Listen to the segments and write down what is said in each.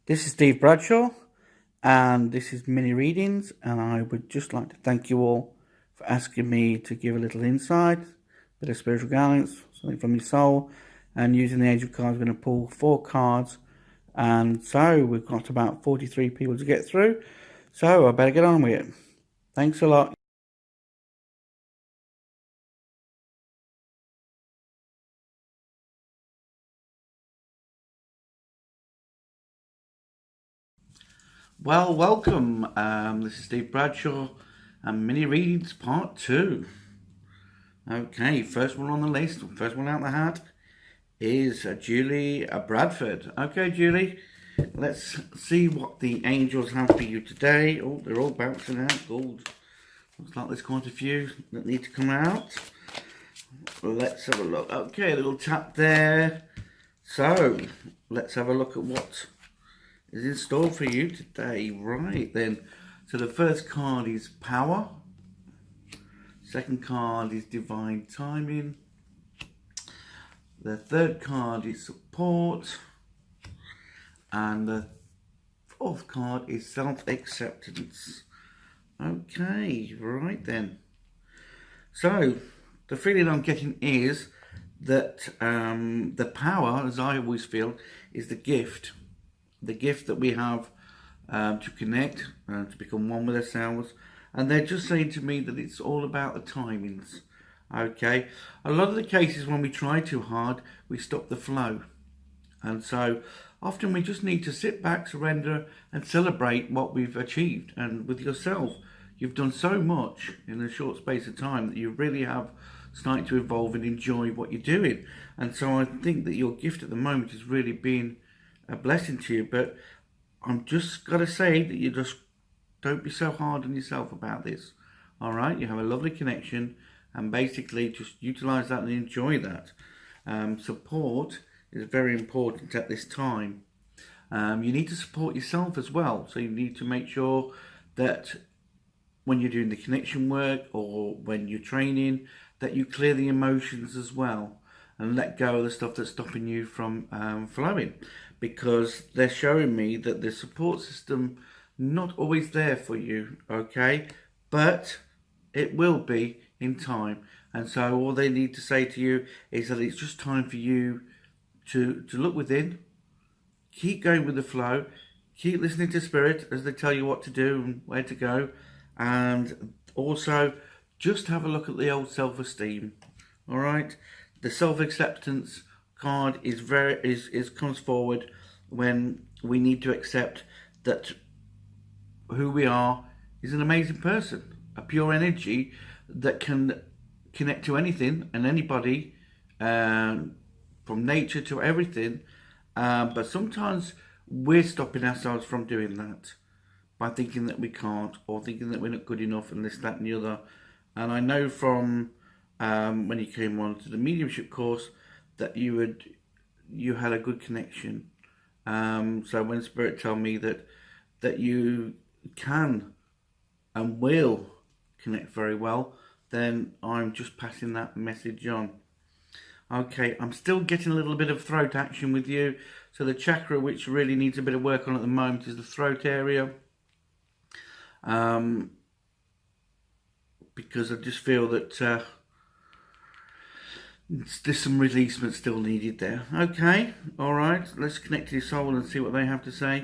This is Steve Bradshaw, and this is Mini Readings, and I would just like to thank you all for asking me to give a little insight, a bit of spiritual guidance, something from your soul, and using the Angel cards, we're going to pull 4 cards, and so we've got about 43 people to get through, so I better get on with it. Thanks a lot. Well, welcome. This is Steve Bradshaw and Mini Reads Part 2. Okay, first one on the list, first one out the hat is Julie Bradford. Okay, Julie, let's see what the angels have for you today. Oh, they're all bouncing out. Gold. Looks like there's quite a few that need to come out. Let's have a look. Okay, a little tap there. So, let's have a look at what is in store for you today. Right then. So the first card is power. Second card is divine timing. The third card is support. And the fourth card is self-acceptance. Okay, right then. So, the feeling I'm getting is that the power, as I always feel, is the gift. The gift that we have to connect, to become one with ourselves. And they're just saying to me that it's all about the timings. Okay, a lot of the cases when we try too hard, we stop the flow. And so often we just need to sit back, surrender, and celebrate what we've achieved. And with yourself, you've done so much in a short space of time that you really have started to evolve and enjoy what you're doing. And so I think that your gift at the moment is really being a blessing to you. But I'm just got to say that you just don't be so hard on yourself about this. All right, you have a lovely connection, and basically just utilize that and enjoy that. Support is very important at this time. You need to support yourself as well. So you need to make sure that when you're doing the connection work or when you're training, that you clear the emotions as well and let go of the stuff that's stopping you from flowing, because they're showing me that the support system not always there for you, okay, but it will be in time. And so all they need to say to you is that it's just time for you to look within, keep going with the flow, keep listening to spirit as they tell you what to do and where to go, and also just have a look at the old self-esteem. All right, the self-acceptance card is comes forward when we need to accept that who we are is an amazing person, a pure energy that can connect to anything and anybody, from nature to everything. But sometimes we're stopping ourselves from doing that by thinking that we can't, or thinking that we're not good enough, and this, that, and the other. And I know from when you came on to the mediumship course that you had a good connection. So when Spirit told me that you can and will connect very well, then I'm just passing that message on. Okay, I'm still getting a little bit of throat action with you. So the chakra which really needs a bit of work on at the moment is the throat area. Because I just feel that there's some releasement still needed there. Okay, alright, let's connect to your soul and see what they have to say.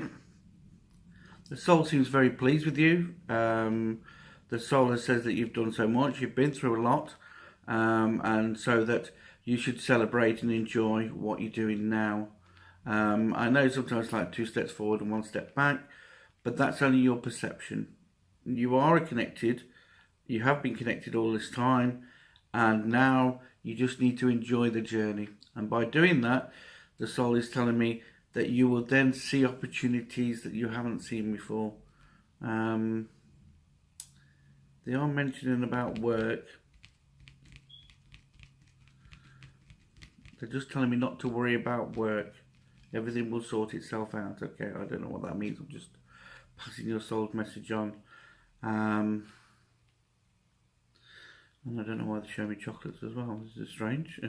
The soul seems very pleased with you. The soul says that you've done so much, you've been through a lot, and so that you should celebrate and enjoy what you're doing now. I know sometimes like 2 steps forward and 1 step back, but that's only your perception. You are connected, you have been connected all this time, and now you just need to enjoy the journey. And by doing that, the soul is telling me that you will then see opportunities that you haven't seen before. They are mentioning about work. They're just telling me not to worry about work. Everything will sort itself out. Okay, I don't know what that means. I'm just passing your soul's message on. And I don't know why they show me chocolates as well. This is strange.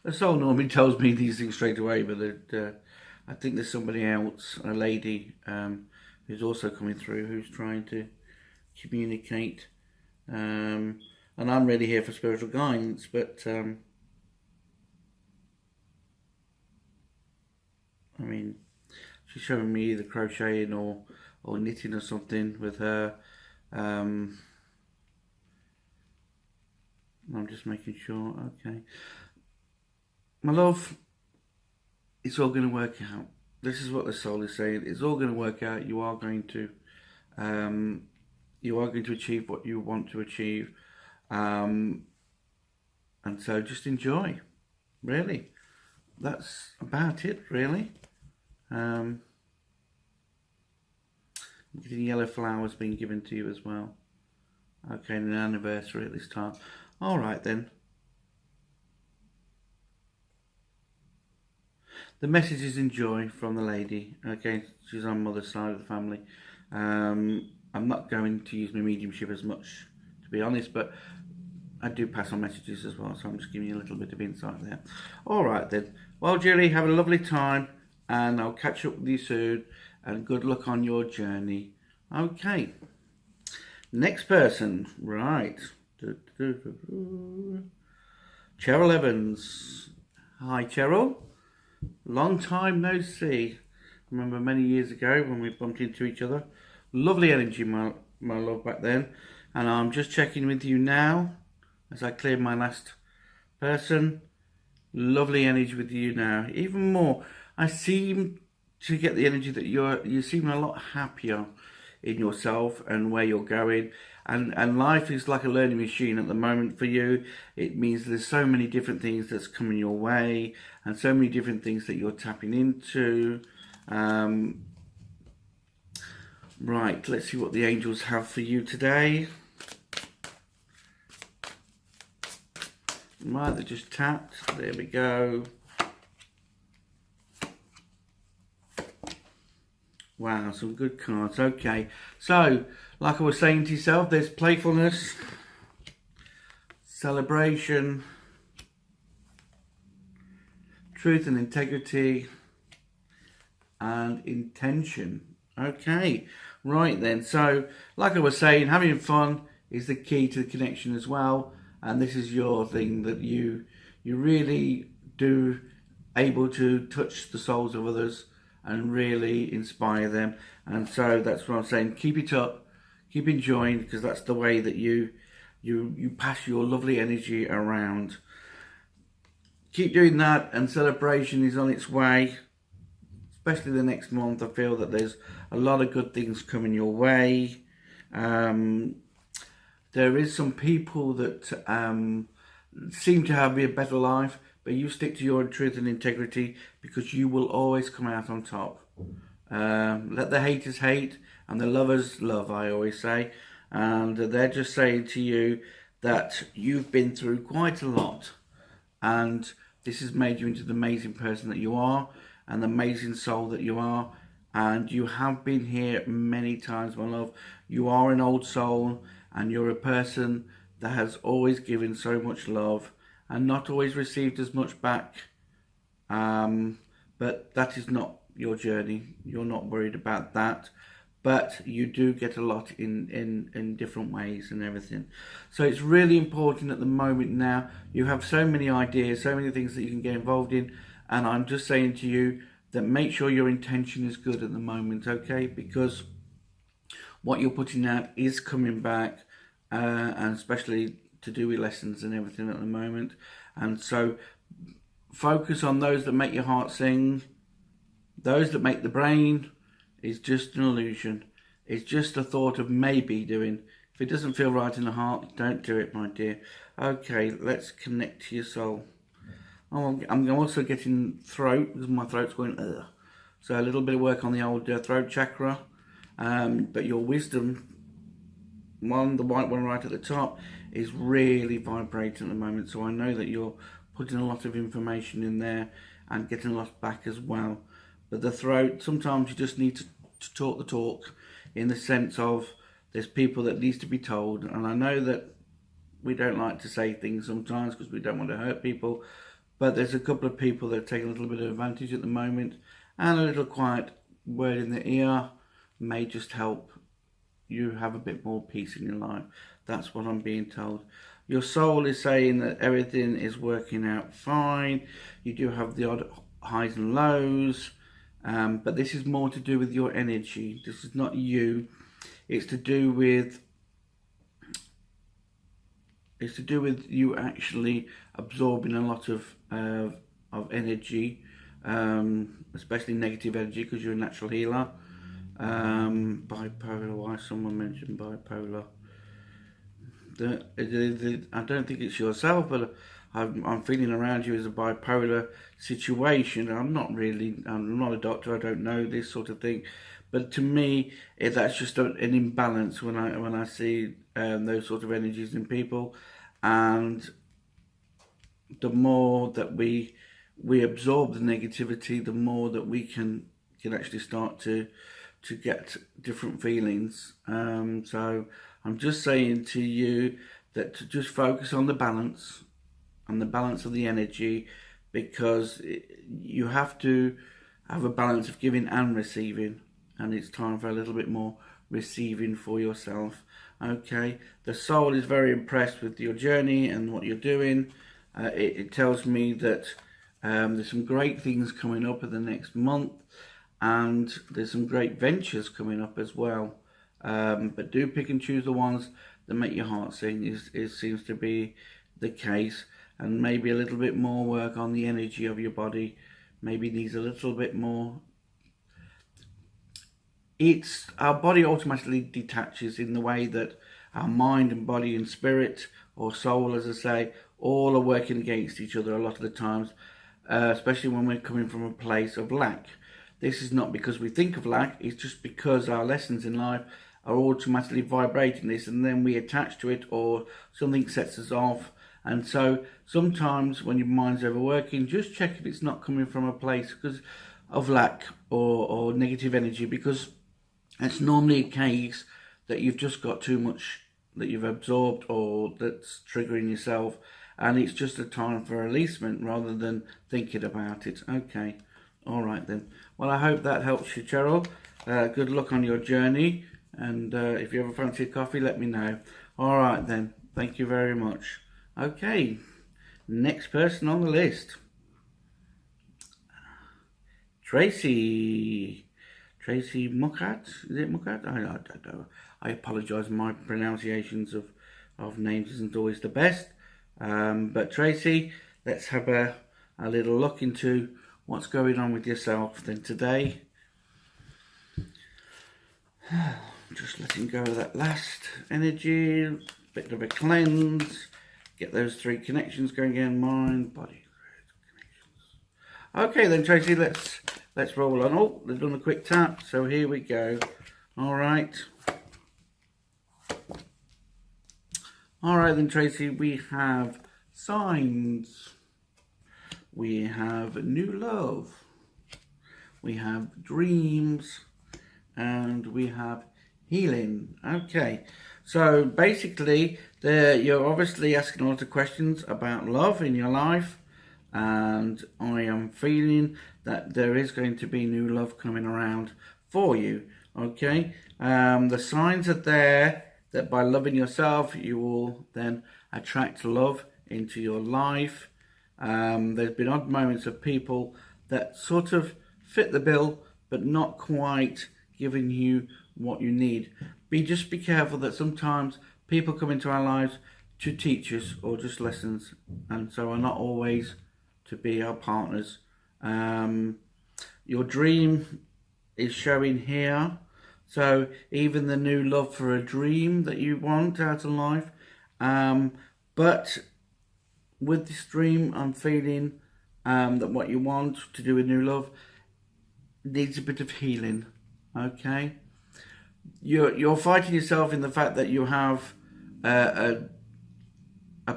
The soul normally tells me these things straight away, but I think there's somebody else, a lady, who's also coming through, who's trying to communicate. And I'm really here for spiritual guidance, but I mean, she's showing me either crocheting or knitting or something with her. I'm just making sure. Okay, my love, it's all going to work out. This is what the soul is saying. It's all going to work out. You are going to achieve what you want to achieve, and so just enjoy. Really, that's about it. Really. Getting yellow flowers being given to you as well. Okay, an anniversary at this time. All right then. The message is enjoy from the lady. Okay, she's on mother's side of the family. I'm not going to use my mediumship as much, to be honest, but I do pass on messages as well, so I'm just giving you a little bit of insight there. All right then. Well, Julie, have a lovely time, and I'll catch up with you soon, and good luck on your journey. Okay. Next person. Right. Cheryl Evans. Hi, Cheryl. Long time no see. Remember many years ago when we bumped into each other. Lovely energy, my love, back then. And I'm just checking with you now as I cleared my last person. Lovely energy with you now. Even more, I seem to get the energy that you seem a lot happier in yourself and where you're going. And life is like a learning machine at the moment for you. It means there's so many different things that's coming your way and so many different things that you're tapping into. Right, let's see what the angels have for you today. Right, they just tapped. There we go. Wow, some good cards. Okay, so like I was saying to yourself, there's playfulness, celebration, truth and integrity, and intention. Okay, right then. So like I was saying, having fun is the key to the connection as well. And this is your thing, that you really do able to touch the souls of others and really inspire them. And so that's what I'm saying. Keep it up, keep enjoying, because that's the way that you pass your lovely energy around. Keep doing that, and celebration is on its way, especially the next month. I feel that there's a lot of good things coming your way. There is some people that seem to have a better life, but you stick to your truth and integrity, because you will always come out on top. Let the haters hate and the lovers love, I always say. And they're just saying to you that you've been through quite a lot, and this has made you into the amazing person that you are and the amazing soul that you are. And you have been here many times, my love. You are an old soul, and you're a person that has always given so much love and not always received as much back. But that is not your journey. You're not worried about that. But you do get a lot in different ways and everything. So it's really important at the moment now. You have so many ideas, so many things that you can get involved in. And I'm just saying to you that make sure your intention is good at the moment, okay? Because what you're putting out is coming back, and especially to do with lessons and everything at the moment. And so focus on those that make your heart sing. Those that make the brain is just an illusion. It's just a thought of maybe doing. If it doesn't feel right in the heart, don't do it, my dear. Okay, let's connect to your soul. Oh, I'm also getting throat, because my throat's going ugh. So a little bit of work on the old throat chakra. But your wisdom, the white one right at the top, is really vibrating at the moment. So I know that you're putting a lot of information in there and getting a lot back as well. But the throat, sometimes you just need to talk the talk, in the sense of there's people that needs to be told. And I know that we don't like to say things sometimes because we don't want to hurt people. But there's a couple of people that are taking a little bit of advantage at the moment. and a little quiet word in the ear may just help you have a bit more peace in your life. That's what I'm being told. Your soul is saying that everything is working out fine. You do have the odd highs and lows, but this is more to do with your energy. This is not you. It's to do with you actually absorbing a lot of energy, especially negative energy, because you're a natural healer. Bipolar. Why someone mentioned bipolar? I don't think it's yourself, but I'm feeling around you as a bipolar situation. I'm not a doctor. I don't know this sort of thing, but to me, that's just an imbalance when I see those sort of energies in people, and the more that we absorb the negativity, the more that we can actually start to get different feelings. So I'm just saying to you that to just focus on the balance and the balance of the energy, because you have to have a balance of giving and receiving, and it's time for a little bit more receiving for yourself. Okay, the soul is very impressed with your journey and what you're doing. It tells me that there's some great things coming up in the next month, and there's some great ventures coming up as well. But do pick and choose the ones that make your heart sing. It seems to be the case, and maybe a little bit more work on the energy of your body. Maybe needs a little bit more. Our body automatically detaches in the way that our mind and body and spirit, or soul, as I say, all are working against each other a lot of the times, especially when we're coming from a place of lack. This is not because we think of lack, it's just because our lessons in life are automatically vibrating this, and then we attach to it, or something sets us off. And so sometimes when your mind's overworking, just check if it's not coming from a place of lack or negative energy, because it's normally a case that you've just got too much that you've absorbed, or that's triggering yourself, and it's just a time for releasement rather than thinking about it. Okay, all right then. Well, I hope that helps you, Cheryl. Good luck on your journey, and if you ever fancy a coffee, let me know. All right then. Thank you very much. Okay, next person on the list, Tracy Mucat. Is it Mucat? I don't know. I apologise. My pronunciations of names isn't always the best. But Tracy, let's have a little look into what's going on with yourself then today. Just letting go of that last energy, bit of a cleanse, get those 3 connections going again: mind, body, connections. Okay then, Tracy, let's roll on. Oh, they've done a quick tap, so here we go. All right then, Tracy, we have signs, we have new love, we have dreams, and we have healing. Okay, so basically you're obviously asking a lot of questions about love in your life, and I am feeling that there is going to be new love coming around for you. Okay, the signs are there that by loving yourself, you will then attract love into your life. There's been odd moments of people that sort of fit the bill, but not quite giving you what you need. Just be careful that sometimes people come into our lives to teach us or just lessons, and so are not always to be our partners. Your dream is showing here. So even the new love for a dream that you want out of life. But with this dream, I'm feeling that what you want to do with new love needs a bit of healing. Okay, you're fighting yourself in the fact that you have a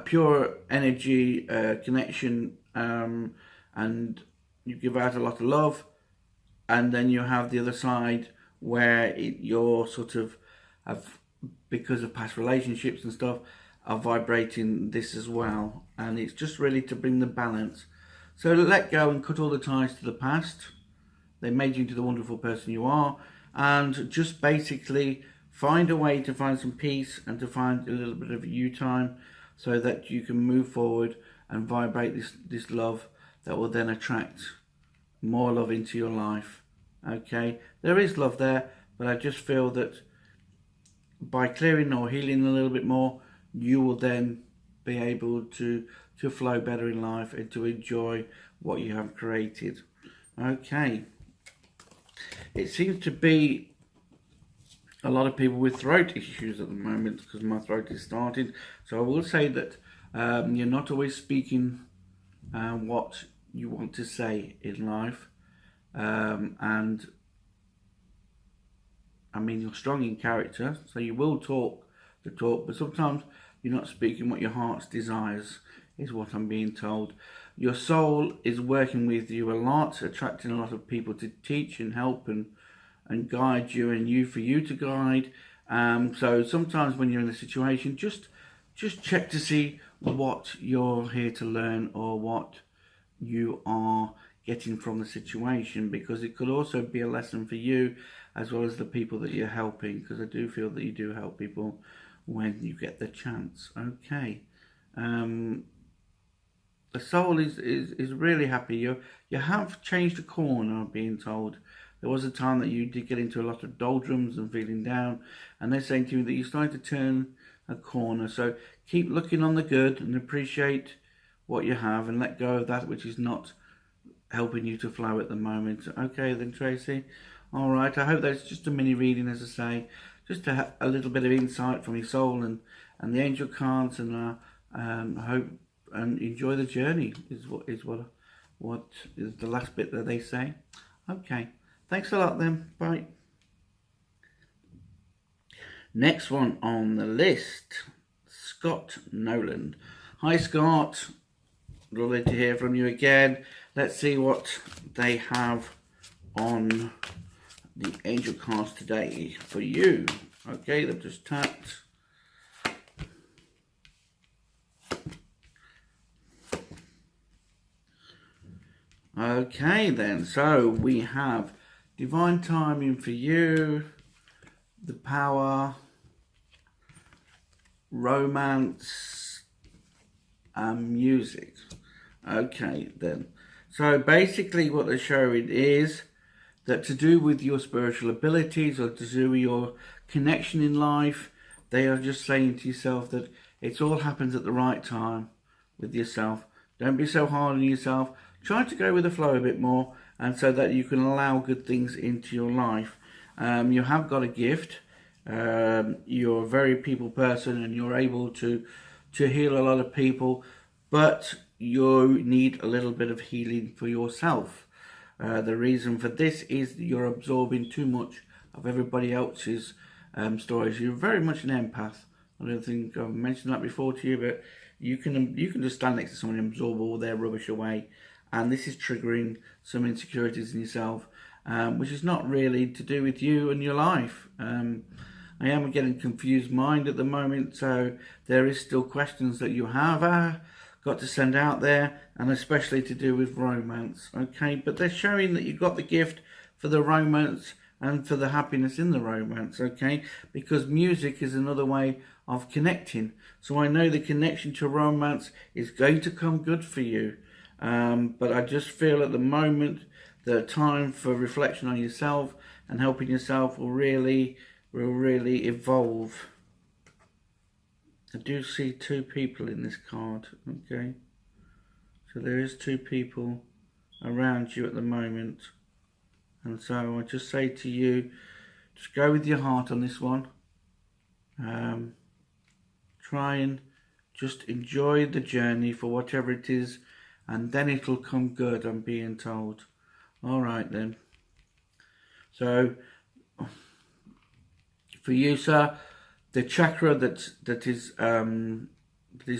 pure energy connection, and you give out a lot of love, and then you have the other side where you're sort of because of past relationships and stuff, are vibrating this as well, and it's just really to bring the balance. So let go and cut all the ties to the past, They made you into the wonderful person you are, and just basically find a way to find some peace and to find a little bit of you time so that you can move forward and vibrate this love that will then attract more love into your life. Okay, there is love there, but I just feel that by clearing or healing a little bit more, you will then be able to flow better in life and to enjoy what you have created. Okay, it seems to be a lot of people with throat issues at the moment because my throat is starting. So I will say that you're not always speaking what you want to say in life, and I mean you're strong in character, so you will talk the talk, but sometimes you're not speaking what your heart's desires, is what I'm being told. Your soul is working with you a lot, attracting a lot of people to teach and help and guide you, and you for you to guide. So sometimes when you're in a situation, just check to see what you're here to learn or what you are getting from the situation, because it could also be a lesson for you as well as the people that you're helping, because I do feel that you do help people when you get the chance. Okay. The soul is really happy. You have changed a corner, I'm being told. There was a time that you did get into a lot of doldrums and feeling down, and they're saying to you that you're starting to turn a corner. So keep looking on the good and appreciate what you have and let go of that which is not helping you to flow at the moment. Okay then, Tracy. All right, I hope that's just a mini reading, as I say, just to have a little bit of insight from your soul and the angel cards, and I hope and enjoy the journey is what is the last bit that they say. Okay. Thanks a lot then. Bye. Next one on the list, Scott Noland. Hi Scott. Lovely to hear from you again. Let's see what they have on the angel cards today for you. Okay, they've just tapped. Okay then, so we have divine timing for you, the power, romance, and music. Okay then, so basically what they're showing is that to do with your spiritual abilities or to do with your connection in life, they are just saying to yourself that it all happens at the right time with yourself. Don't be so hard on yourself. Try to go with the flow a bit more, and so that you can allow good things into your life. You have got a gift. You're a very people person, and you're able to heal a lot of people, but you need a little bit of healing for yourself. The reason for this is that you're absorbing too much of everybody else's stories. You're very much an empath. I don't think I've mentioned that before to you, but you can just stand next to someone and absorb all their rubbish away. And this is triggering some insecurities in yourself, which is not really to do with you and your life. I am getting confused mind at the moment, so there is still questions that you have got to send out there, and especially to do with romance. Okay, but they're showing that you've got the gift for the romance and for the happiness in the romance. Okay, because music is another way of connecting. So I know the connection to romance is going to come good for you. But I just feel at the moment the time for reflection on yourself and helping yourself will really evolve. I do see two people in this card, okay? So there is two people around you at the moment. And so I just say to you, just go with your heart on this one. Try and just enjoy the journey for whatever it is, and then it'll come good, I'm being told. All right then. So for you, sir, the chakra that is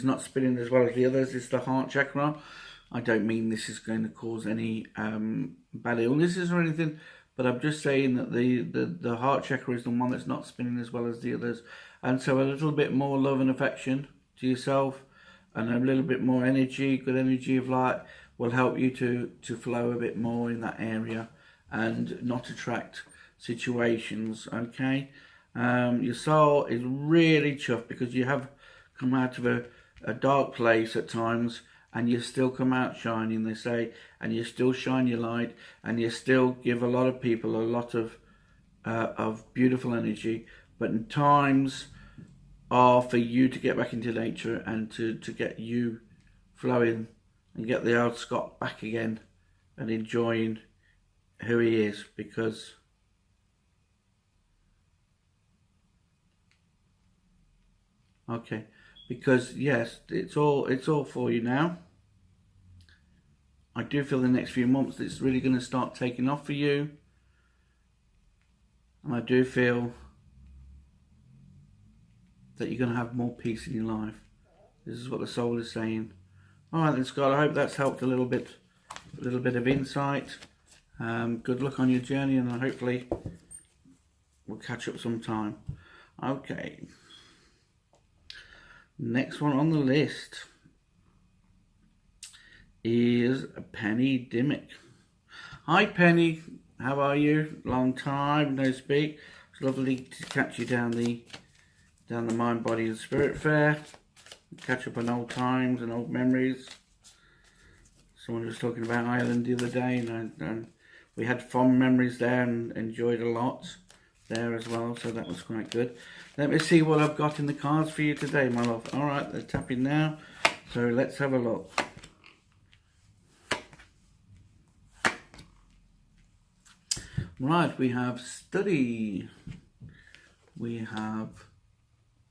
not spinning as well as the others is the heart chakra. I don't mean this is going to cause any bad illnesses or anything, but I'm just saying that the heart chakra is the one that's not spinning as well as the others. And so a little bit more love and affection to yourself, and a little bit more energy, good energy of light, will help you to flow a bit more in that area. and not attract situations. Okay, your soul is really chuffed because you have come out of a dark place at times, and you still come out shining, they say, and you still shine your light, and you still give a lot of people a lot of beautiful energy. But in times are for you to get back into nature and to get you flowing and get the old Scott back again and enjoying who he is, because yes, it's all for you now. I do feel the next few months it's really going to start taking off for you, and I do feel that you're going to have more peace in your life. This is what the soul is saying. All right then, Scott, I hope that's helped a little bit of insight. Good luck on your journey, and hopefully we'll catch up sometime. Okay, next one on the list is Penny Dimmick. Hi Penny, how are you? Long time no speak. It's lovely to catch you down the Mind, Body and Spirit Fair. Catch up on old times and old memories. Someone was talking about Ireland the other day, and we had fond memories there and enjoyed a lot there as well, so that was quite good. Let me see what I've got in the cards for you today, my love. All right, they're tapping now, so let's have a look. Right, we have study, we have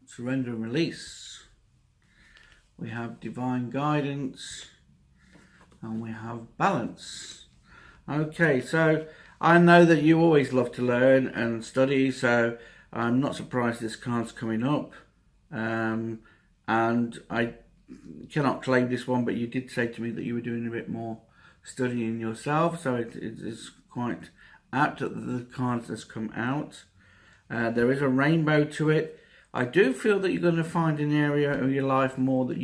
surrender and release, we have divine guidance, and we have balance. Okay, so I know that you always love to learn and study, so I'm not surprised this card's coming up. And I cannot claim this one, but you did say to me that you were doing a bit more studying yourself, so it is quite apt that the cards has come out. There is a rainbow to it. I do feel that you're going to find an area of your life more that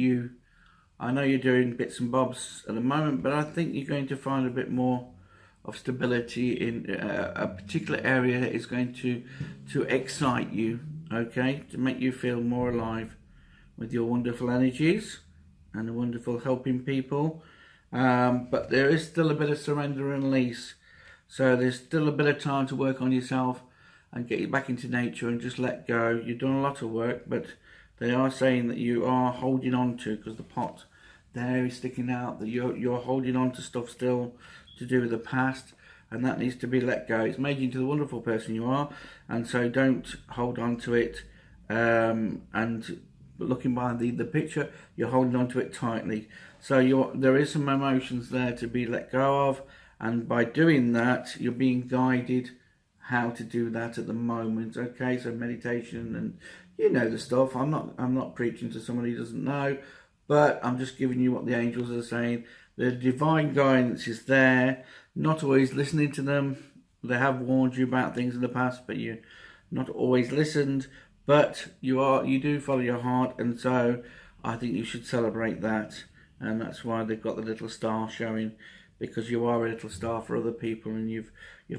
I know you're doing bits and bobs at the moment, but I think you're going to find a bit more of stability in a particular area that is going to excite you, okay, to make you feel more alive with your wonderful energies and the wonderful helping people. But there is still a bit of surrender and release. So there's still a bit of time to work on yourself and get you back into nature and just let go. You've done a lot of work, but they are saying that you are holding on to, because the pot there is sticking out, that you're holding on to stuff still to do with the past, and that needs to be let go. It's made you into the wonderful person you are, and so don't hold on to it. And looking behind the picture, you're holding on to it tightly. So there is some emotions there to be let go of. And by doing that, you're being guided how to do that at the moment. Okay, so meditation, and you know the stuff. I'm not preaching to somebody who doesn't know, but I'm just giving you what the angels are saying. The divine guidance is there. Not always listening to them. They have warned you about things in the past, but you're not always listened. But you do follow your heart, and so I think you should celebrate that. And that's why they've got the little star showing, because you are a little star for other people, and you've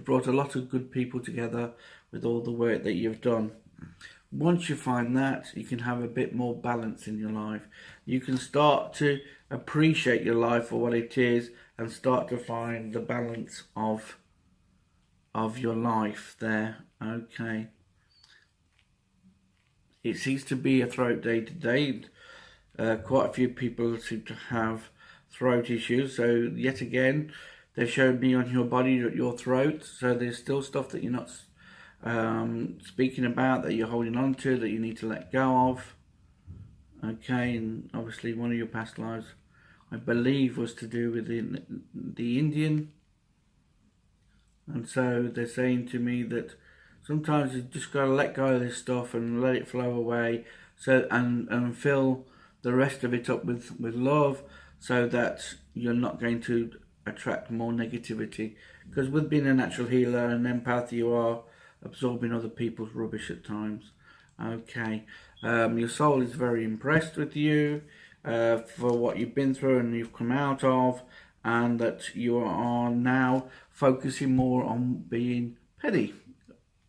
brought a lot of good people together with all the work that you've done. Once you find that, you can have a bit more balance in your life. You can start to appreciate your life for what it is and start to find the balance of your life there. Okay. It seems to be a throat day today. Quite a few people seem to have throat issues, so yet again they showed me on your body, your throat, so there's still stuff that you're not speaking about, that you're holding on to, that you need to let go of. Okay, and obviously one of your past lives, I believe, was to do with the Indian, and so they're saying to me that sometimes you just got to let go of this stuff and let it flow away, so and fill the rest of it up with love, so that you're not going to attract more negativity. Because with being a natural healer and empath, you are absorbing other people's rubbish at times. Okay, your soul is very impressed with you for what you've been through and you've come out of, and that you are now focusing more on being Penny,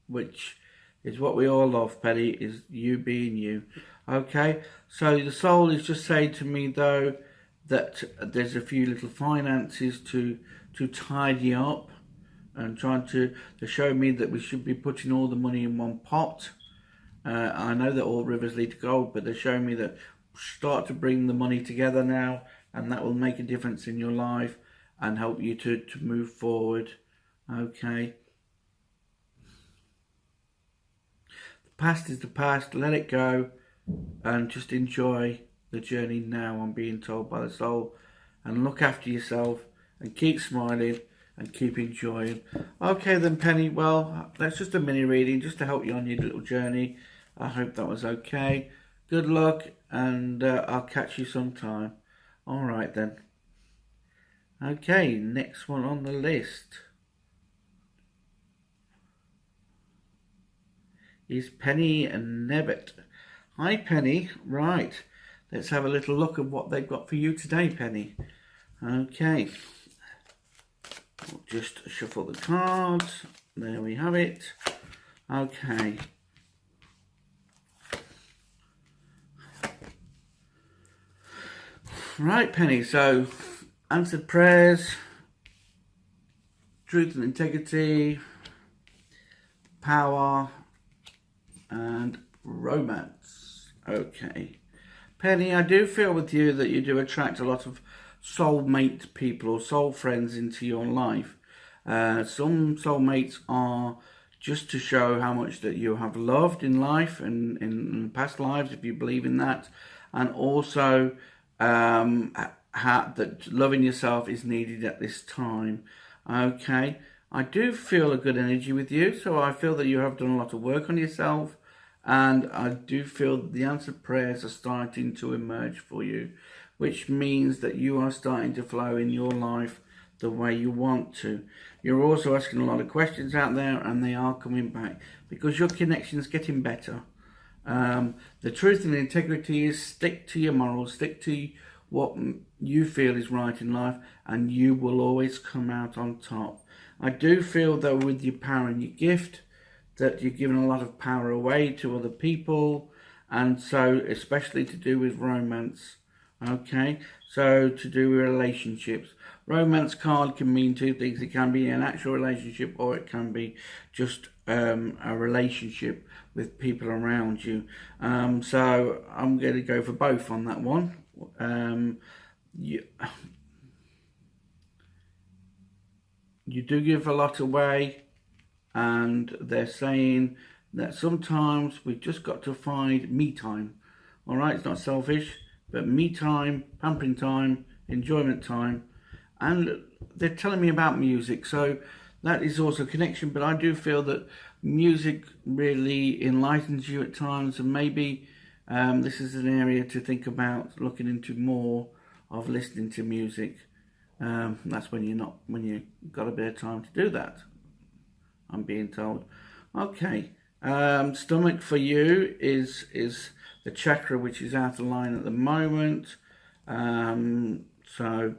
which is what we all love. Penny is you being you. Okay, so the soul is just saying to me though that there's a few little finances to tidy up, and trying to show me that we should be putting all the money in one pot. I know that all rivers lead to gold, but they're showing me that start to bring the money together now, and that will make a difference in your life and help you to move forward. Okay. The past is the past, let it go, and just enjoy the journey now, I'm being told by the soul. And look after yourself, and keep smiling, and keep enjoying. Okay then, Penny, well, that's just a mini reading, just to help you on your little journey. I hope that was okay. Good luck, and I'll catch you sometime. Alright then. Okay, next one on the list is Penny Nebbit. Hi Penny, right, let's have a little look at what they've got for you today, Penny. Okay, we'll just shuffle the cards, there we have it. Okay. Right Penny, so answered prayers, truth and integrity, power, and romance. Okay. Penny, I do feel with you that you do attract a lot of soulmate people or soul friends into your life. Some soulmates are just to show how much that you have loved in life and in past lives, if you believe in that, and also that loving yourself is needed at this time. Okay, I do feel a good energy with you, so I feel that you have done a lot of work on yourself, and I do feel the answered prayers are starting to emerge for you, which means that you are starting to flow in your life the way you want to. You're also asking a lot of questions out there, and they are coming back because your connection is getting better. The truth and integrity is stick to your morals, stick to what you feel is right in life, and you will always come out on top. I do feel though with your power and your gift that you're giving a lot of power away to other people, and so especially to do with romance. Okay, so to do with relationships. Romance card can mean two things. It can be an actual relationship, or it can be just a relationship with people around you. So I'm going to go for both on that one. You do give a lot away, and they're saying that sometimes we've just got to find me time. All right, it's not selfish, but me time, pampering time, enjoyment time. And they're telling me about music, so that is also a connection, but I do feel that music really enlightens you at times, and maybe this is an area to think about looking into more of listening to music. That's when you've got a bit of time to do that, I'm being told. Okay, stomach for you is the chakra which is out of line at the moment. So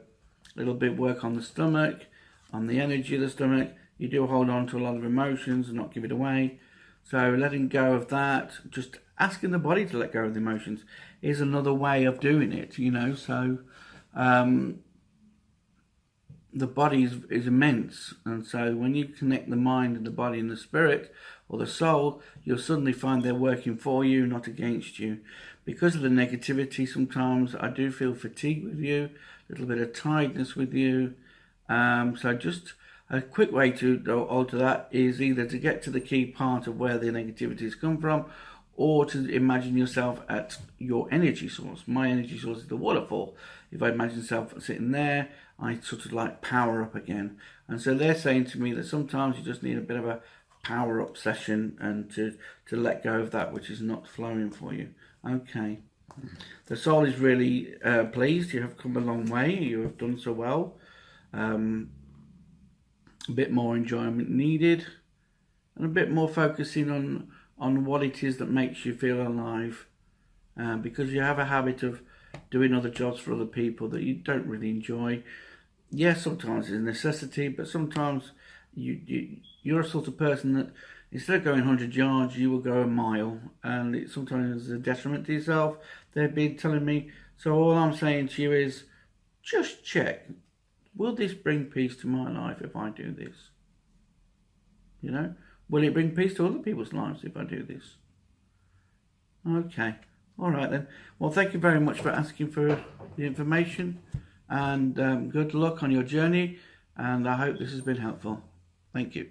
a little bit work on the stomach, on the energy of the stomach. You do hold on to a lot of emotions and not give it away. So letting go of that, just asking the body to let go of the emotions is another way of doing it, you know. So the body is immense, and so when you connect the mind and the body and the spirit or the soul, you'll suddenly find they're working for you, not against you. Because of the negativity, sometimes I do feel fatigue with you, a little bit of tiredness with you. So just a quick way to alter that is either to get to the key part of where the negativities come from, or to imagine yourself at your energy source. My energy source is the waterfall. If I imagine myself sitting there, I sort of like power up again. And so they're saying to me that sometimes you just need a bit of a power up session, and to let go of that which is not flowing for you. Okay. The soul is really pleased. You have come a long way. You have done so well. A bit more enjoyment needed, and a bit more focusing on what it is that makes you feel alive, because you have a habit of doing other jobs for other people that you don't really enjoy. Yes, sometimes it's a necessity, but sometimes you're a sort of person that instead of going 100 yards, you will go a mile, and it sometimes is a detriment to yourself. They've been telling me. So all I'm saying to you is, just check. Will this bring peace to my life if I do this? You know, will it bring peace to other people's lives if I do this? Okay, all right then. Well, thank you very much for asking for the information, and good luck on your journey. And I hope this has been helpful. Thank you.